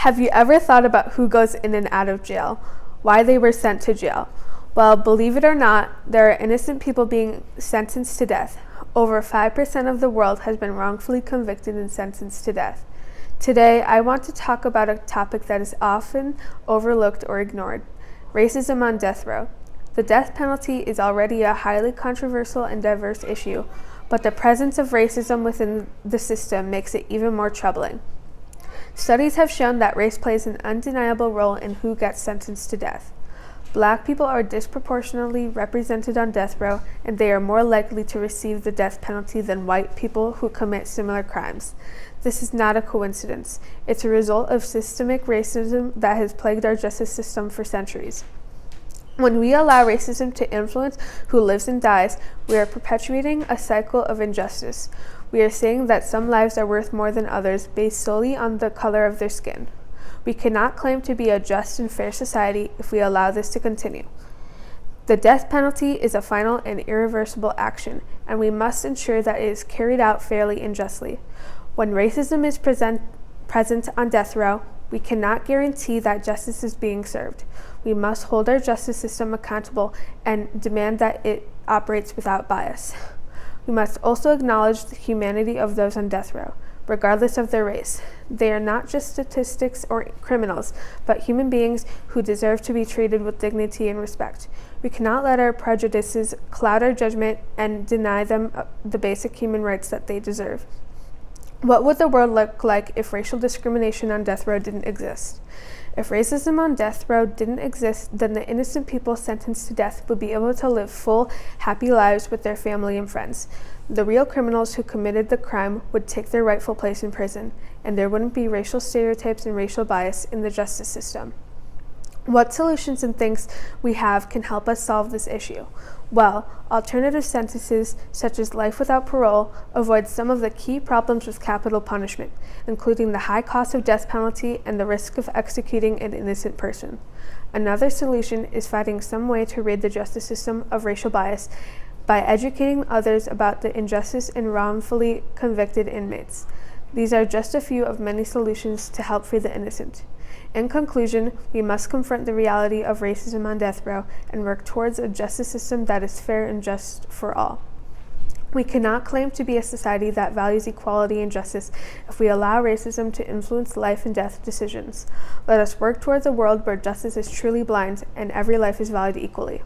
Have you ever thought about who goes in and out of jail? Why they were sent to jail? Well, believe it or not, there are innocent people being sentenced to death. Over 5% of the world has been wrongfully convicted and sentenced to death. Today, I want to talk about a topic that is often overlooked or ignored: racism on death row. The death penalty is already a highly controversial and diverse issue, but the presence of racism within the system makes it even more troubling. Studies have shown that race plays an undeniable role in who gets sentenced to death. Black people are disproportionately represented on death row, and they are more likely to receive the death penalty than white people who commit similar crimes. This is not a coincidence. It's a result of systemic racism that has plagued our justice system for centuries. When we allow racism to influence who lives and dies, we are perpetuating a cycle of injustice. We are saying that some lives are worth more than others based solely on the color of their skin. We cannot claim to be a just and fair society if we allow this to continue. The death penalty is a final and irreversible action, and we must ensure that it is carried out fairly and justly. When racism is present on death row, we cannot guarantee that justice is being served. We must hold our justice system accountable and demand that it operates without bias. We must also acknowledge the humanity of those on death row, regardless of their race. They are not just statistics or criminals, but human beings who deserve to be treated with dignity and respect. We cannot let our prejudices cloud our judgment and deny them the basic human rights that they deserve. What would the world look like if racial discrimination on death row didn't exist? If racism on death row didn't exist, then the innocent people sentenced to death would be able to live full, happy lives with their family and friends. The real criminals who committed the crime would take their rightful place in prison, and there wouldn't be racial stereotypes and racial bias in the justice system. What solutions and things we have can help us solve this issue? Well, alternative sentences such as life without parole avoid some of the key problems with capital punishment, including the high cost of death penalty and the risk of executing an innocent person. Another solution is finding some way to rid the justice system of racial bias by educating others about the injustice in wrongfully convicted inmates. These are just a few of many solutions to help free the innocent. In conclusion, we must confront the reality of racism on death row and work towards a justice system that is fair and just for all. We cannot claim to be a society that values equality and justice if we allow racism to influence life and death decisions. Let us work towards a world where justice is truly blind and every life is valued equally.